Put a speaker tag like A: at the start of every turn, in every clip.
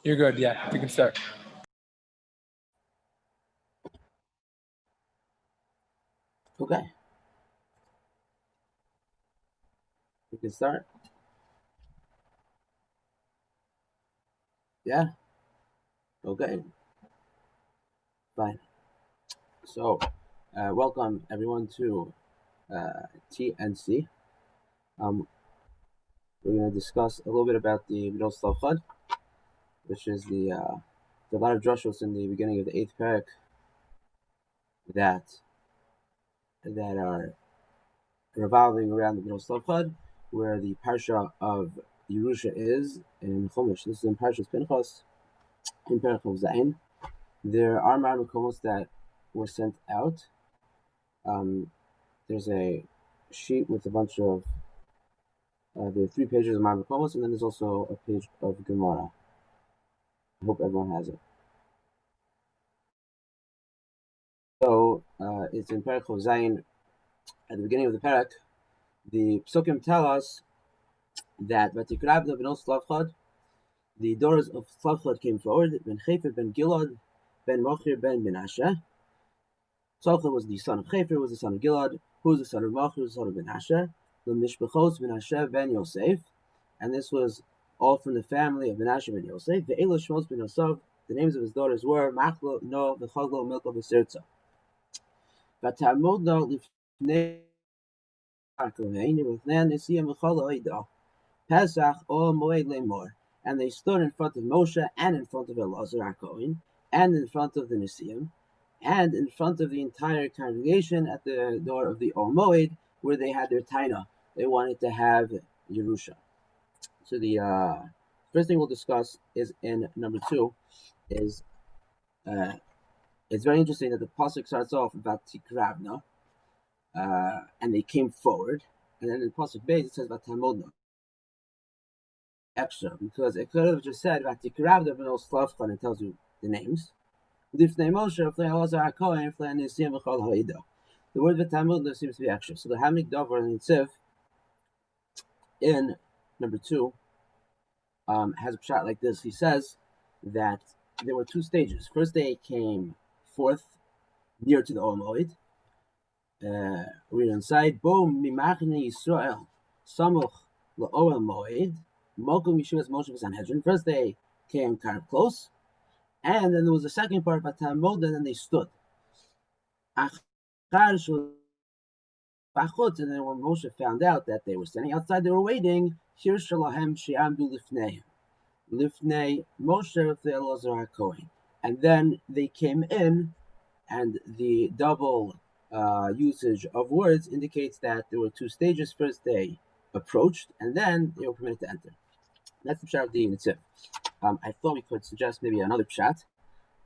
A: You're good. Yeah, you can start.
B: Okay. We can start. Yeah. Okay. Fine. So, welcome everyone to TNC. Um, we're going to discuss a little bit about the Middle Chad, which is the lot of drushos in the beginning of the eighth parak that are revolving around the Middle Chad, where the parsha of Yerusha is in Chumash. This is in Parshas Pinchas in Perek Zayin. There are Marmakomos that were sent out. There's a sheet with a bunch of there are 3 pages of Marmakomos, and then there's also a page of Gemara. I hope everyone has it. So it's in Perek Zayin. At the beginning of the Perek, the Psukim tell us that Vatikrabna ben Slavchad, the daughters of Slavchad came forward. Ben Chefer ben Gilad, ben Machir ben Menashe. Slavchad was the son of Chefer, was the son of Gilad, who was the son of Machir, was the son of Menashe. The Mishpachos Menashe ben Yosef, and this was all from the family of Menashe ben Yosef. The Eilu Shmos ben Yosef, the names of his daughters were Machlo, Noah, V'chaglo, Milko, V'sirtza. V'tamodno lifnei Kohen, V'chnan Nisiyam V'chalo Eidah, Pesach or Moed Lemor. And they stood in front of Moshe and in front of Elazar HaKohen and in front of the Nisiyim and in front of the entire congregation at the door of the Ol Moed, where they had their taina. They wanted to have Yerusha. So the first thing we'll discuss is in number 2 is it's very interesting that the pasuk starts off about Tikravna, and they came forward, and then in pasuk base it says about Tamodna. Extra, because it could have just said about Tikravna ben Slavchan and tells you the names. The word V'tamodna seems to be extra. So the Hamik Dover and Tziv in number 2 has a shot like this. He says that there were 2 stages. First, they came forth near to the Ol Moed. Read inside. Bo mimachni Yisrael samuch le'Ol Moed mokum yeshuvas Moshe v'Sanhedrin. First, they came kind of close, and then there was the second part about Tamod, and then they stood. And then when Moshe found out that they were standing outside, they were waiting. Shir shalahem she'amdu lifnei. Lifnei Moshe Elazar HaKohen. And then they came in, and the double usage of words indicates that there were 2 stages. First they approached, and then they were permitted to enter. That's the pshat of the Nitziv. I thought we could suggest maybe another pshat.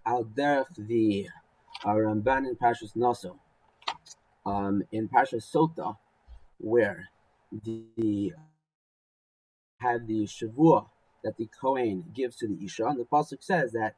B: Al derech the Ramban in Parshas Naso, in Parshas Sota, where the had the shavua that the Kohen gives to the Isha, and the pasuk says that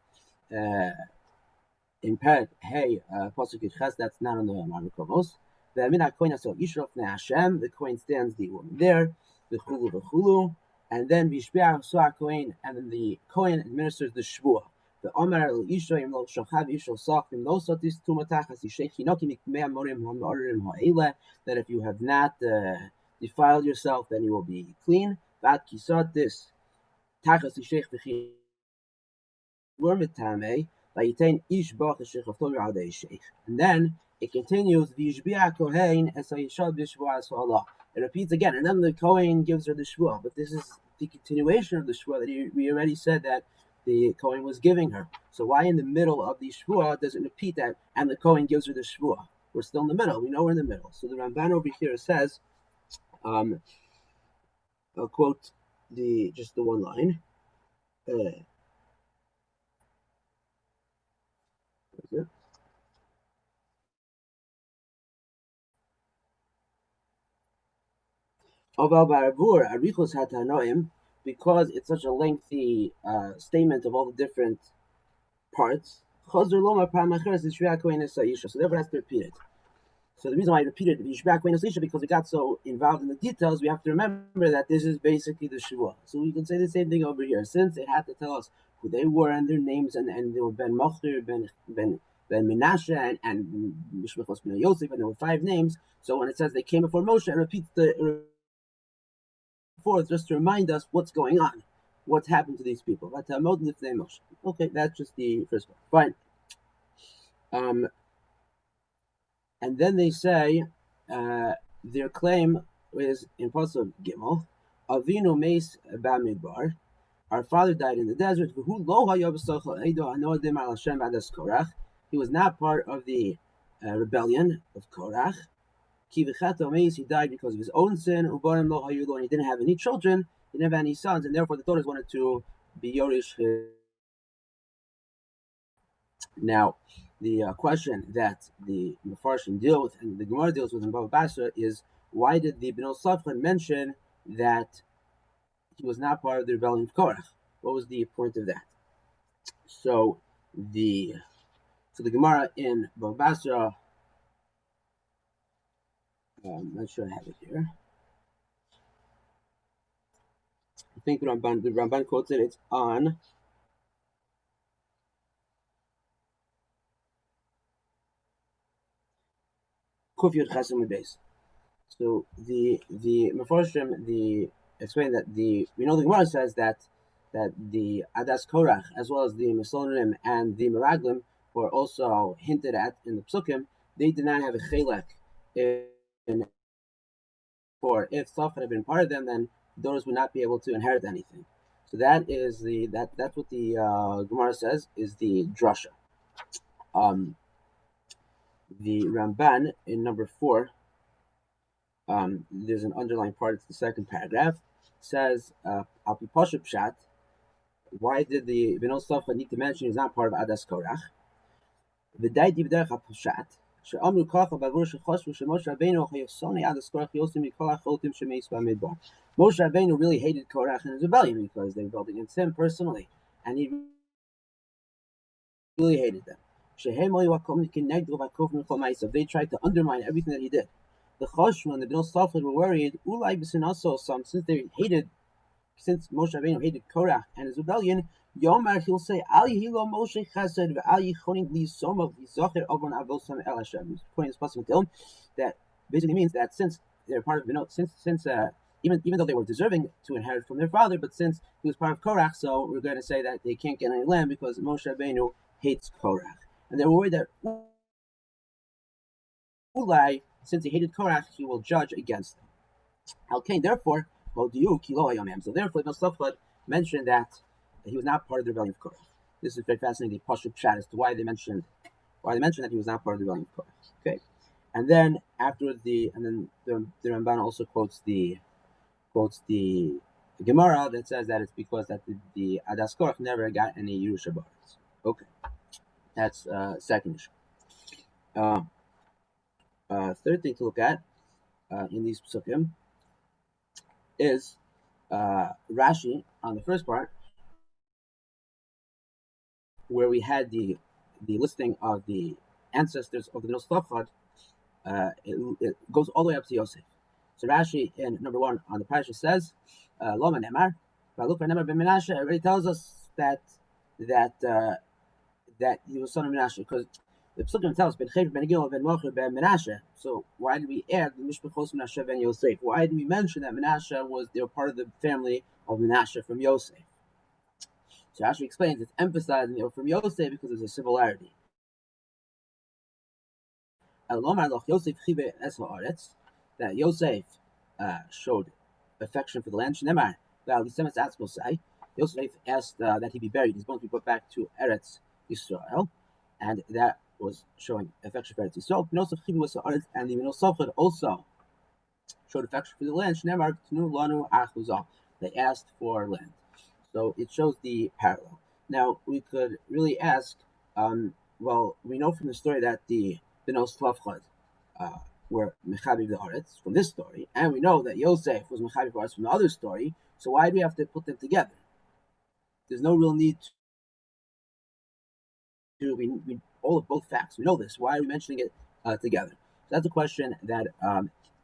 B: in Perek Hey pasuk Ches, that's not on the Marmakomos. The Mina Kohen so Isha Fnei Hashem, the Kohen stands the woman there, the Chulu, and then Vishbeach Soa Kohen, and then the Kohen administers the shvua. The Omer El Isha Im Lo Shochav Isha Sach Im Lo Sotis Tumatachas Yishei Chinoki Mikmei Amorim Ha'Amorim Ha'Ele, that if you have not defiled yourself, then you will be clean. Vat Kisotis Tachas Yishei V'Chi Wormitame. And then it continues. It repeats again, and then the Kohen gives her the shvua. But this is the continuation of the shvua that we already said that the Kohen was giving her. So why in the middle of the shvua does it repeat that? And the Kohen gives her the shvua. We're still in the middle. We know we're in the middle. So the Ramban over here says, I'll quote just the one line. Because it's such a lengthy statement of all the different parts. So therefore it has to repeat it. So the reason why I repeated because we got so involved in the details, we have to remember that this is basically the Shavua. So we can say the same thing over here. Since it had to tell us who they were and their names, and they were Ben Mocher, Ben Menashe, and Mishmachos Ben Yosef, and there were 5 names. So when it says they came before Moshe, it repeats the forth just to remind us what's going on, what's happened to these people. Okay, that's just the first part. Fine. And then they say their claim is in Pasuk Gimel, Avinu Meis Bamidbar. Our father died in the desert. He was not part of the rebellion of Korach. He died because of his own sin. And he didn't have any children. He didn't have any sons, and therefore the daughters wanted to be Yorish. Now, the question that the Mefarshim deal with and the Gemara deals with in Bava Basra is, why did the Bnei Safran mention that he was not part of the rebellion of Korach? What was the point of that? So the Gemara in Bava Basra, I'm not sure I have it here. I think the Ramban quotes it. It's on Kuf Yud Chesed Base. So the Mefarshim explain that we know the Gemara says that the Adas Korach as well as the Mesonim and the Meraglim were also hinted at in the Psukim. They did not have a chelek in. For if Safed had been part of them, then daughters would not be able to inherit anything. So that is that's what the Gemara says is the drasha. The Ramban in number 4. There's an underlying part. It's the second paragraph. Says Al Pi Pashup Pshat. Why did the Bnei Safed need to mention he's not part of Adas Korach? V'dai Dibderach Al Pshat. Moshe Rabbeinu really hated Korach and his rebellion because they rebelled against him personally, and he really hated them. They tried to undermine everything that he did. The Chashma and the Bnei Safed were worried, since Moshe Rabbeinu hated Korach and his rebellion, Yomar, he'll say, Ali Hilo Moshe Chesed Ali Choning Li Somov Zocher Avon Avosam El Hashem. He's quoting this passage with that basically means that since they're part of since even though they were deserving to inherit from their father, but since he was part of Korach, so we're going to say that they can't get any land because Moshe Rabbeinu hates Korach, and they're worried that Ulai, since he hated Korach, he will judge against them. Okay, therefore, so therefore, the Safed mentioned that he was not part of the rebellion of Korach. This is very fascinating. The Pashup Pshat as to why they mentioned that he was not part of the rebellion of Korach. Okay, and then afterwards, the Ramban also quotes the Gemara that says that it's because that the Adas Korach never got any Yerusha Baritz. Okay, that's second issue. Third thing to look at in these psukim is Rashi on the first part, where we had the listing of the ancestors of the Bnei Safed. It goes all the way up to Yosef. So Rashi in number 1 on the parasha says, Loma Nemar, Baluk Nemar ben Menashe. It already tells us that he was son of Menashe, because the Psukim tells Ben Chev ben Gil ben Mocher ben Menashe. So why did we add the Mishpachos Menashe ben Yosef? Why did we mention that they were part of the family of Menashe from Yosef? So Rashi explains it's emphasizing they were from Yosef because there's a similarity. That Yosef showed affection for the land. Yosef asked that he be buried, his bones be put back to Eretz Yisrael, and that was showing affection for Eretz Yisrael. And the Bnei Safed also showed affection for the land. They asked for land. So it shows the parallel. Now, we could really ask, well, we know from the story that the Bnei Safed were Mechabiv the Haaretz from this story, and we know that Yosef was Mechabiv the Haaretz from the other story, so why do we have to put them together? There's no real need to, we all of both facts, we know this, why are we mentioning it together? So that's a question that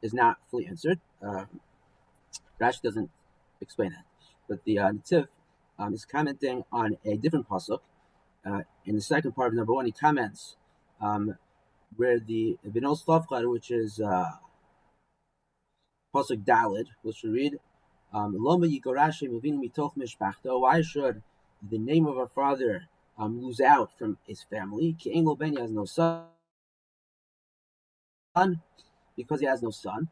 B: is not fully answered. Rashi doesn't explain that, but the Netziv is commenting on a different pasuk. In the second part of number 1, he comments where the Benos Tovchad, which is pasuk Dalid, which we read, Loma Yigorashi Mavinu Mitoch Mishpachto. Why should the name of our father lose out from his family? Ki Ein Lo Ben, he has no son, because he has no son.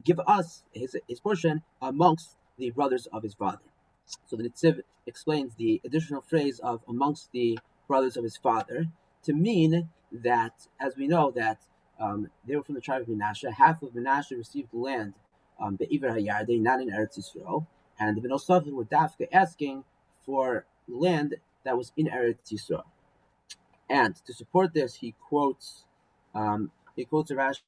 B: Give us his portion amongst the brothers of his father. So the Nitziv explains the additional phrase of amongst the brothers of his father to mean that, as we know, that they were from the tribe of Menashe. Half of Menashe received the land Be'iver Hayardei, not in Eretz Yisrael, and the Benos Tovchad were dafka asking for land that was in Eretz Yisrael. And to support this, he quotes a Rashi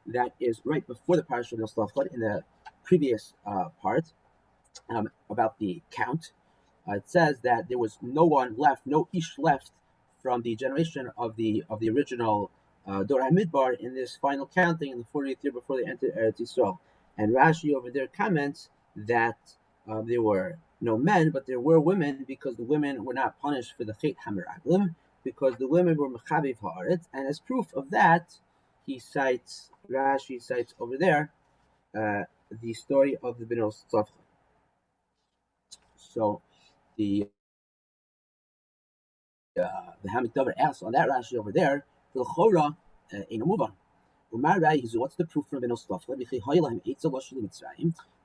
B: that is right before the parasha of Benos Tovchad in the previous part about the count. It says that there was no one left, no ish left from the generation of the original Dor HaMidbar in this final counting in the 40th year before they entered Eretz Yisrael. And Rashi over there comments that there were no men, but there were women, because the women were not punished for the Chet HaMeraglim, because the women were Mechaviv Haaretz. And as proof of that, Rashi cites over there the story of the Benos Tovchad. So the Hamikdavar asks on that Rashi over there, the Chora in a move on. What's the proof from Benos Tovchad?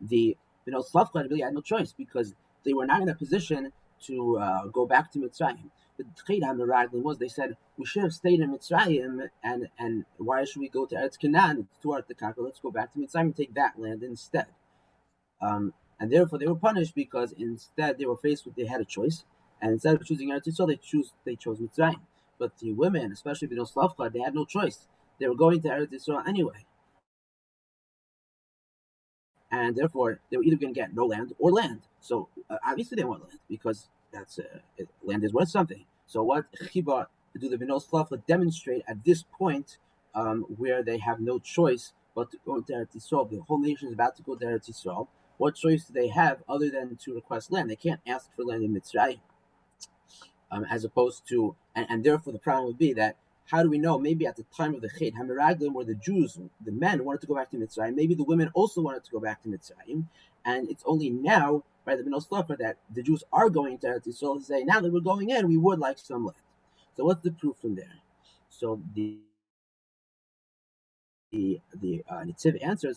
B: The Benos Tovchad really had no choice, because they were not in a position to go back to Mitzrayim. The Chet HaMeraglim was, they said, we should have stayed in Mitzrayim, and why should we go to Eretz Canaan? It's too hard to conquer. Let's go back to Mitzrayim and take that land instead. And therefore they were punished, because instead they were faced with, they had a choice, and instead of choosing Eretz Yisrael, they chose Mitzrayim. But the women, especially Benos Tovchad, they had no choice. They were going to Eretz Yisrael anyway, and therefore they were either going to get no land or land. So obviously they want land, because that's land is worth something. So what chiba do the Benos Tovchad demonstrate at this point, where they have no choice but to go to Eretz Yisrael? The whole nation is about to go to Eretz Yisrael. What choice do they have other than to request land? They can't ask for land in Mitzrayim, as opposed to, and therefore the problem would be that, how do we know? Maybe at the time of the Chet HaMeraglim, where the Jews, the men, wanted to go back to Mitzrayim, maybe the women also wanted to go back to Mitzrayim, and it's only now, by the Benos Tovchad, that the Jews are going to Eretz Yisrael to say, now that we're going in, we would like some land. So what's the proof from there? So the Nitziv answers,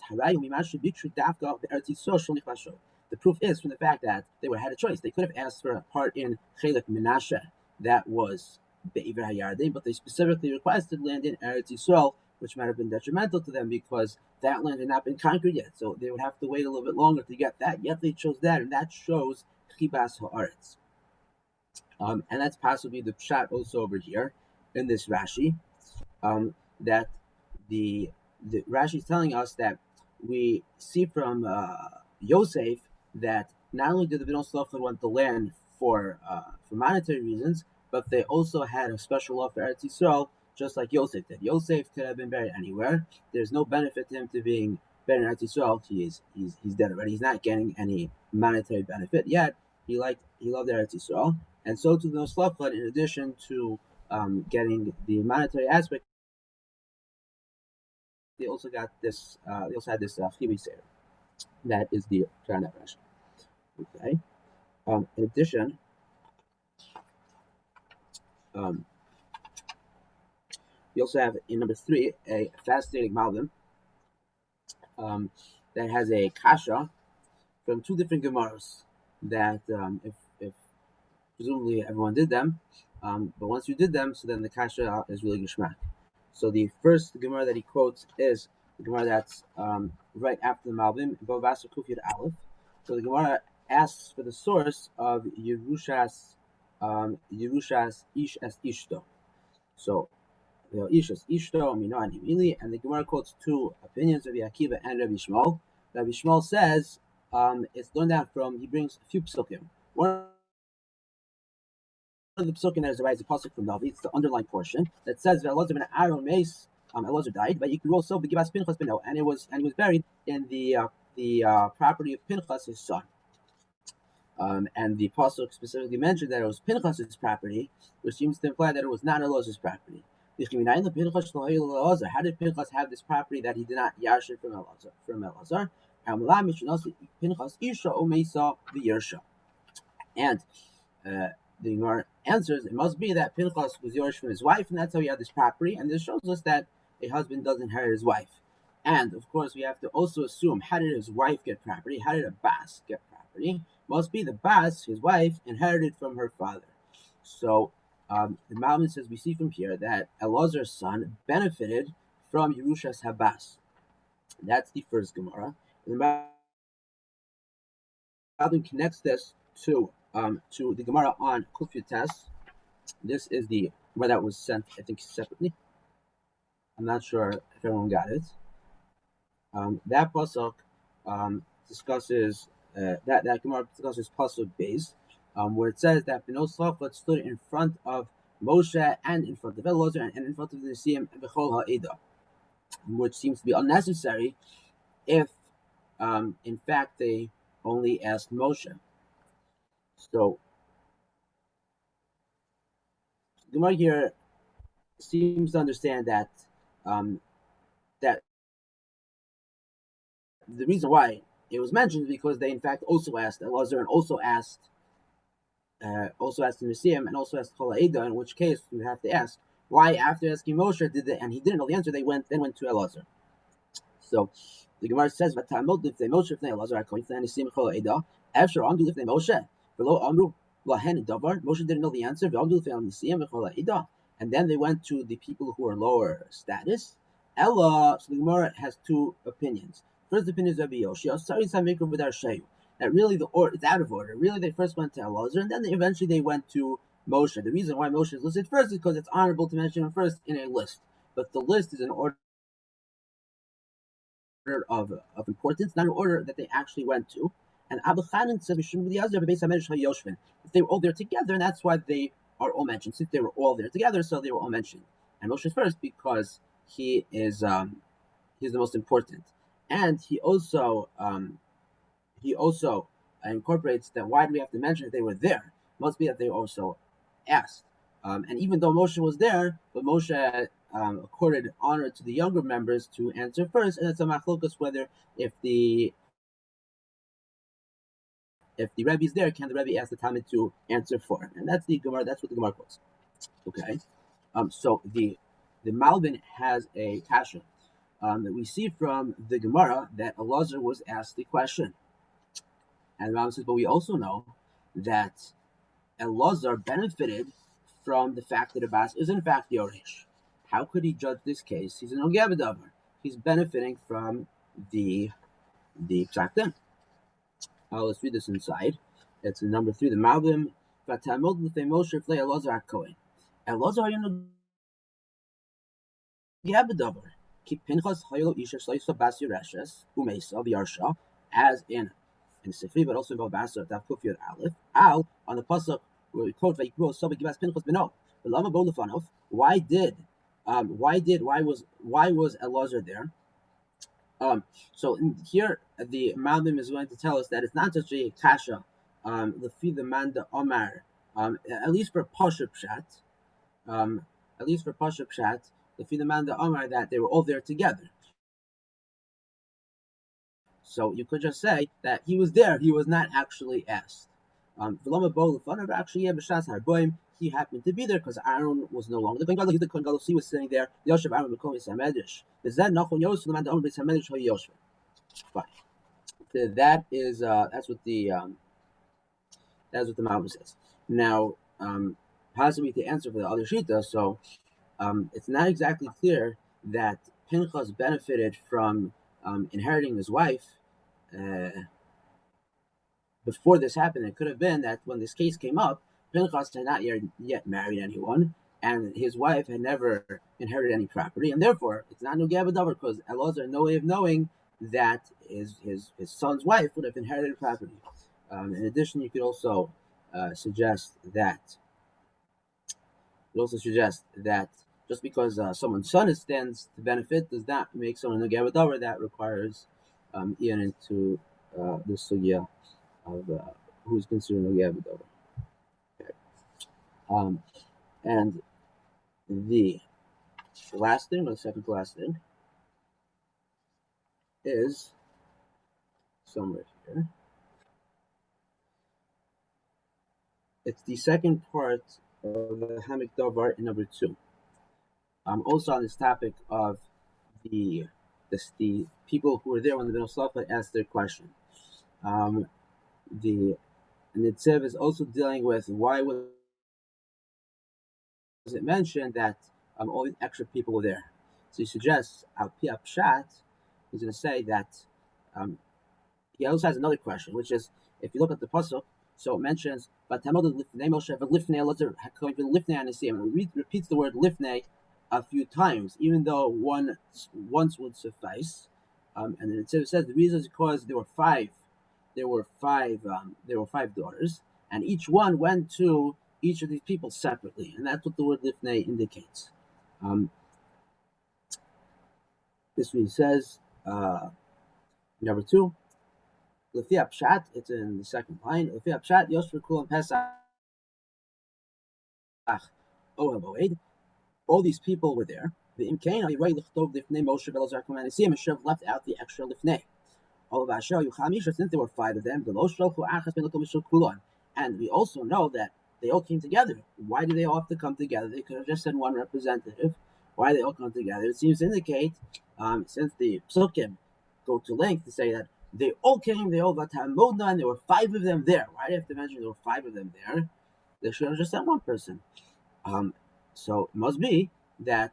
B: the proof is from the fact that they had a choice. They could have asked for a part in Chelek Menashe that was Be'iver Hayardei, but they specifically requested land in Eretz Yisrael, which might have been detrimental to them, because that land had not been conquered yet. So they would have to wait a little bit longer to get that. Yet they chose that, and that shows Chibas Haaretz. And that's possibly the pshat also over here in this Rashi, that the Rashi is telling us that we see from Yosef that not only did the Benos Tovchad want the land for monetary reasons, but they also had a special law for Eretz Yisrael, just like Yosef did. Yosef could have been buried anywhere. There's no benefit to him to being buried in Eretz Yisrael. He's dead already. He's not getting any monetary benefit yet. He loved Eretz Yisrael, and so to the Benos Tovchad, in addition to getting the monetary aspect, they also got this. They also had this chibi seir. That is the Pshat Rashi. Okay. In addition, we also have in number 3 a fascinating Malbim that has a kasha from 2 different Gemaras. That if presumably everyone did them, but once you did them, so then the kasha is really gishmak. So the first Gemara that he quotes is the Gemara that's right after the Malbim, Bavasa Kufiyat Aleph. So the Gemara asks for the source of Yerushas Ish as Ishto. So Ish as Ishto, Mino and Himili, and the Gemara quotes 2 opinions of Akiva and Rabbi Shmuel. Rabbi Shmuel says it's learned out from, he brings a few psukim. One of the psukim that is a pasuk from Navi, it's the underlined portion that says that Elazar ben Aaron Elazar died, but you could also be Givas Pinchas Beno, and he was buried in the the property of Pinchas, his son. And the pasuk specifically mentioned that it was Pinchas's property, which seems to imply that it was not Elazar's property. How did Pinchas have this property that he did not yashir from Elazar? And the Gemara answers, it must be that Pinchas was Yorish from his wife, and that's how he had this property. And this shows us that a husband doesn't inherit his wife. And of course, we have to also assume, how did his wife get property? How did a Bas get property? Must be the Bas, his wife, inherited from her father. So the Malbim says we see from here that Elazar's son benefited from Yerushas Habas. That's the first Gemara. And the Malbim connects this to the Gemara on Kufyutes. This is the Gemara that was sent, I think, separately. I'm not sure if everyone got it. That pasuk discusses that Gemara discusses pasuk base, where it says that Bnei Safat stood in front of Moshe and in front of Elazar and in front of the Nesiim and Bechol Ha'eda, which seems to be unnecessary if, in fact, they only asked Moshe. So, the Gemara here seems to understand that that the reason why it was mentioned is because they, in fact, also asked Elazar and also asked the Nesiim and also asked Chol Ha'eda, in which case we have to ask why, after asking Moshe, and he didn't know the answer, they went to Elazar. So the Gemara says, "V'tamod lifnei Moshe lifnei Elazar hakohen lifnei Nesiim Chol Ha'eda after amdu lifnei Moshe v'lo amru lahen davar." Moshe didn't know the answer. V'amdu lifnei Nesiim Chol Ha'eda, and then they went to the people who are lower status. Ella, so the Gemara has two opinions. First opinion is Rabbi Yoshi, that really it's out of order. Really, they first went to Elazar, and then eventually they went to Moshe. The reason why Moshe is listed first is because it's honorable to mention him first in a list. But the list is in order of importance, not in order that they actually went to. And Abu Chanan says if they were all there together, and that's why they are all mentioned. Since they were all there together, so they were all mentioned. And Moshe is first because he is he's the most important. And he also incorporates that why do we have to mention that they were there? It must be that they also asked. And even though Moshe was there, but Moshe accorded honor to the younger members to answer first, and it's a machlokas whether if the Rebbe is there, can the Rebbe ask the Talmud to answer for? And that's the Gemara. That's what the Gemara quotes. Okay. So the Malbin has a kasha that we see from the Gemara that Elazar was asked the question. And the Malbin says, but we also know that Elazar benefited from the fact that Abbas is in fact Yoresh. How could he judge this case? He's an Ogevadavar. He's benefiting from the Psak Din. Let's read this inside. It's in number 3. The Malbim Vatamod L'fei Moshe Flei Elazar HaKohen. Elazar Hayonu Ogevadavar. Ki Pinchas Hayolo Isha Shleisa Bas Yereshes Umeisa V'Yarsha, as in Sifri, but also in Babasa Tav Kuf Yod Aleph. Al on the pasuk where we quote Vayikro Sobe Givas Pinchas Beno. But Lama Bolufanov. Why was Elazar there? So here the Malbim is going to tell us that it's not just a kasha, the the manda omar, at least for Pasha Pshat, the manda omar, that they were all there together. So you could just say that he was there, he was not actually asked. He happened to be there because Aaron was no longer the Kohen Gadol. The Kohen Gadol, he was sitting there. Yoshev Aaron b'Kohen Samedrash. Is that Nachon Yosef the Omer Samedrash Yoshev? Fine. That's what the Malbim says. Now, possibly to answer for the other shita, so it's not exactly clear that Pinchas benefited from inheriting his wife before this happened. It could have been that when this case came up, Pinchas had not yet married anyone, and his wife had never inherited any property, and therefore it's not no gabadavar because Elazar had no way of knowing that his son's wife would have inherited property. In addition, you could also suggest that just because someone's son stands to benefit does not make someone a gabadavar. That requires even into the sugya of who's considered Nogea B'Dover. Okay. And the last thing, or the second to last thing, is somewhere here. It's the second part of the Hamik Davar in number 2. Also on this topic of the people who were there when the Ben Slafa asked their question. The Nitzev is also dealing with why was it mentioned that all these extra people were there. So he suggests Al Pi Pshat, he's going to say that he also has another question, which is if you look at the pasuk, so it mentions but repeats the word lifnei a few times, even though once would suffice. And then it says the reason is because there were five daughters, and each one went to each of these people separately, and that's what the word lifnei indicates. This one says number 2. Lefia Pshat, it's in the second line. Lefia Pshat, Yoshua Kulam Pesach Ohel Boed. All these people were there. The Imkain, Ayirai Lichtov Lifnei Moshe Velazar Kuman Nisim, and should have left out the extra Lifnei. All of Asher Yuchamisha, since there were 5 of them, the Loshel who Achas Ben Lakomishul Kulon. And we also know that they all came together. Why do they all have to come together? They could have just sent one representative. Why do they all come together? It seems to indicate, since the Psukim go to length to say that they all came, they all got Tamodna, and there were 5 of them there. Why do you have to mention there were 5 of them there? They should have just sent one person. So it must be that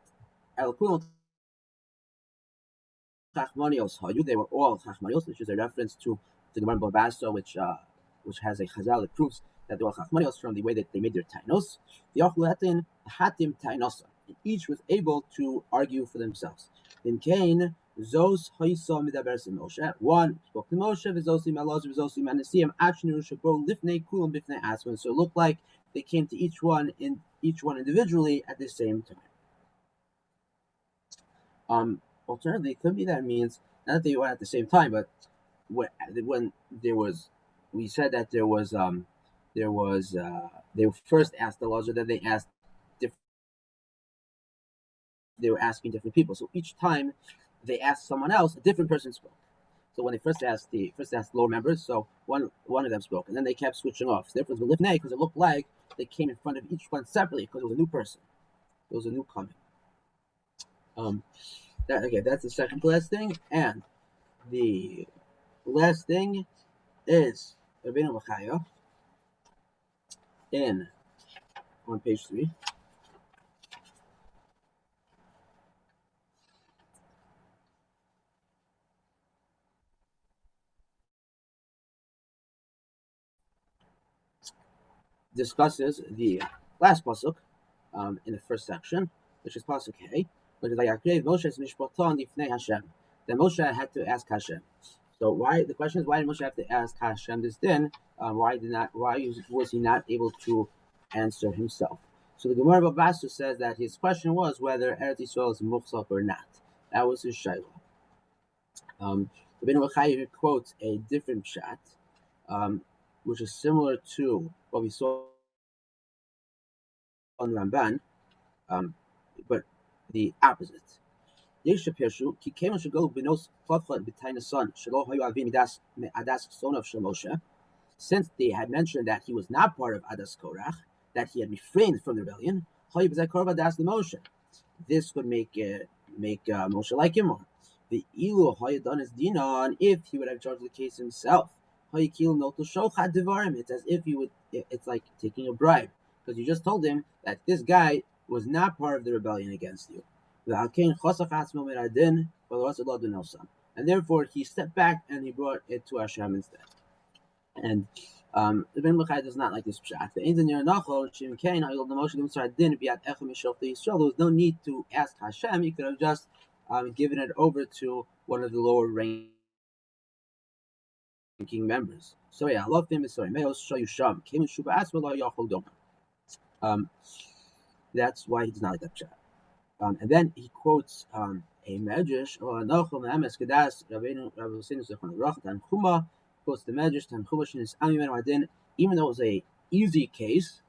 B: El Kulon Chachmanios Hayu, they were all Chachmanios, which is a reference to the Gemara Babasa, which has a chazal that proves that they were Chachmanios from the way that they made their tainos. The Achulatin Hatim Tainosa. Each was able to argue for themselves. In Cain, Zos Hoisa Midaberes Moshe. One spoke to Moshe, Vizosi Malaz, Vizosi Manasiam, Achnur Shabo, Lifnei Kulam Bifnei Aswan. So it looked like they came to each one individually at the same time. Alternatively, it could be that it means not that they went at the same time, but when there was, we said that they were first asked the Lazar, then they were asking different people. So each time they asked someone else, a different person spoke. So when they first asked lower members, so one of them spoke, and then they kept switching off. So therefore, it was lifnei because it looked like they came in front of each one separately because it was a new person, it was a new coming. That's the second to last thing, and the last thing is Rabbeinu Machaya on page 3. Discusses the last pasuk in the first section, which is pasuk Hey, which is Moshe's mishpaton lifnei Hashem. Then Moshe had to ask Hashem. So why did Moshe have to ask Hashem this din? Why was he not able to answer himself? So the Gemara Babasa says that his question was whether Eretz Yisrael is muchzak or not. That was his shayla. The Ben Machai quotes a different pshat, which is similar to what we saw on Ramban, but the opposite. Since they had mentioned that he was not part of Adas Korach, that he had refrained from the rebellion, this would make Moshe like him more. The ilu done his dinan if he would have charged the case himself. It's as if it's like taking a bribe, because you just told him that this guy was not part of the rebellion against you. And therefore he stepped back and he brought it to Hashem instead. And the Ben Machai does not like this pshat. There was no need to ask Hashem. He could have just given it over to one of the lower ranking members. So yeah, I love him. That's why he does not like that pshat. And then he quotes a medrash, or Nochum Emes Kedas Rabbeinu Zichron Libracha Tanchuma, quotes the medrash Tanchuma Shenis Ami Menu Adin. Even though it was a easy case,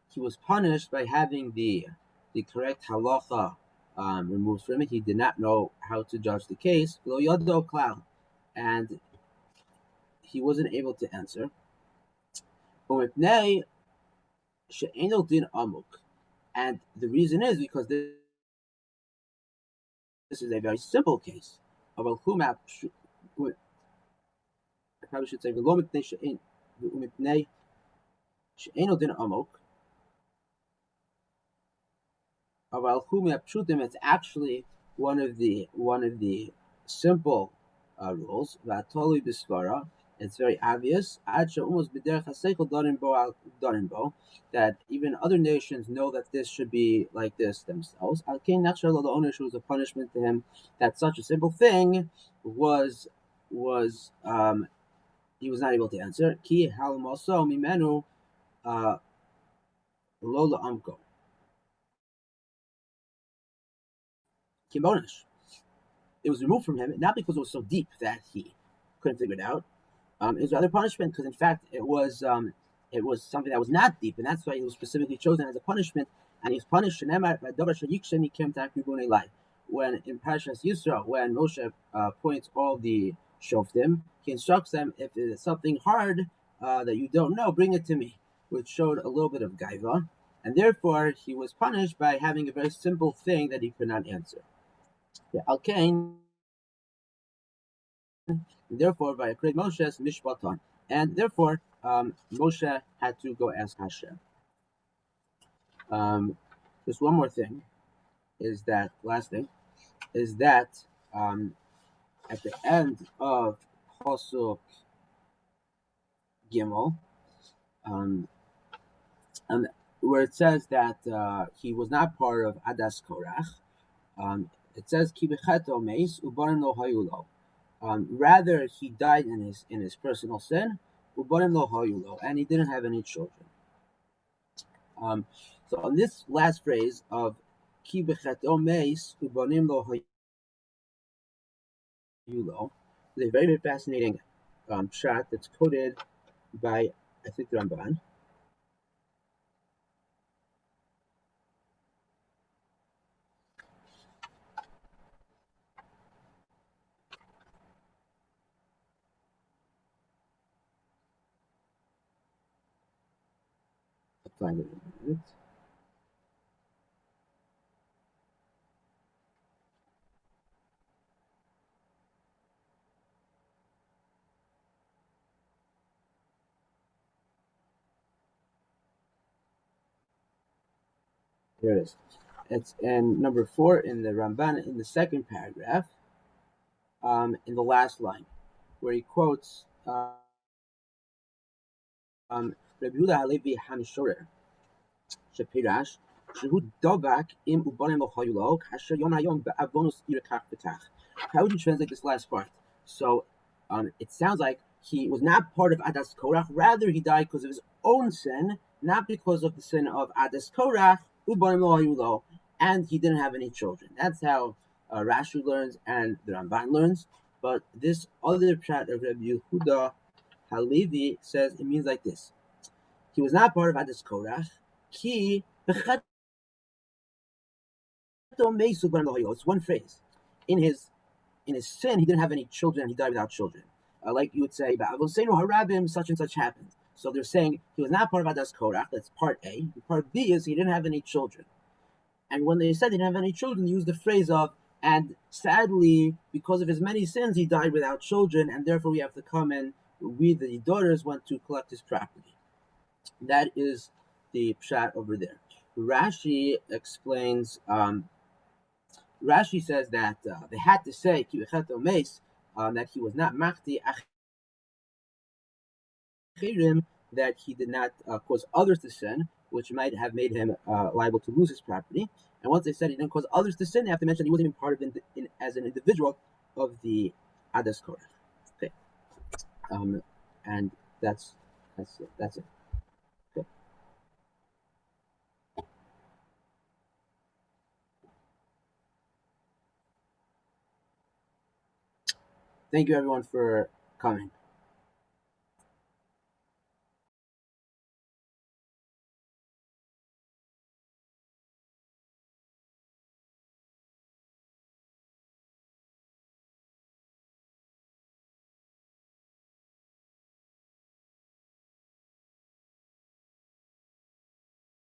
B: he was punished by having the correct halacha removed from it. He did not know how to judge the case, and he wasn't able to answer. And the reason is because this is a very simple case of I probably should say it's actually one of the simple rules. It's very obvious that even other nations know that this should be like this themselves. The owner was a punishment to him that such a simple thing was he was not able to answer. Ki halmoso mimenu lola amko kimbonish. It was removed from him not because it was so deep that he couldn't figure it out. It was rather punishment because, in fact, it was something that was not deep, and that's why he was specifically chosen as a punishment. And he was punished when in Parashas Yisro, when Moshe points all the shoftim, he instructs them, if it is something hard that you don't know, bring it to me, which showed a little bit of gaiva, and therefore he was punished by having a very simple thing that he could not answer. Therefore, by Akred Moshe's Mishpaton, and therefore Moshe had to go ask Hashem. Just one more thing is that at the end of Pasuk Gimel, where it says that he was not part of Adas Korach, it says Ki becheto meis ubarim lo hayulo. Rather, he died in his personal sin, ubarim lo hayulo, and he didn't have any children. So on this last phrase of Ki becheto meis ubarim lo hayulo, is a very, very fascinating shot that's quoted by, I think, the Ramban. I'll find it in a minute. Here it is. It's in number 4 in the Ramban, in the second paragraph, in the last line, where he quotes Rabbi Yehuda Halevi Hamshorer Shapirash Shehu Dovak Im Ubanim Lochayulo Kasher Yom Hayom Be'avonus Irakach Betach. How would you translate this last part? So it sounds like he was not part of Adas Korach, rather he died because of his own sin, not because of the sin of Adas Korach, Ubanim Lochayulo, and he didn't have any children. That's how Rashi learns and the Ramban learns. But this other pshat of Rabbi Yehuda Halevi says it means like this: he was not part of Adas Korach. Ki becheto meisu bar lo. It's one phrase. In his sin, he didn't have any children, and he died without children. Like you would say, harabim, such and such happened. So they're saying he was not part of Adas Korach. That's part A. And part B is he didn't have any children. And when they said he didn't have any children, they used the phrase of, and sadly, because of his many sins, he died without children, and therefore we have to come and we, the daughters, went to collect his property. That is the pshat over there. Rashi explains, Rashi says that they had to say, that he was not machti achirim, that he did not cause others to sin, which might have made him liable to lose his property. And once they said he didn't cause others to sin, they have to mention he wasn't even part of as an individual of the Adas Korach. Okay, and that's it. Okay. Thank you, everyone, for coming.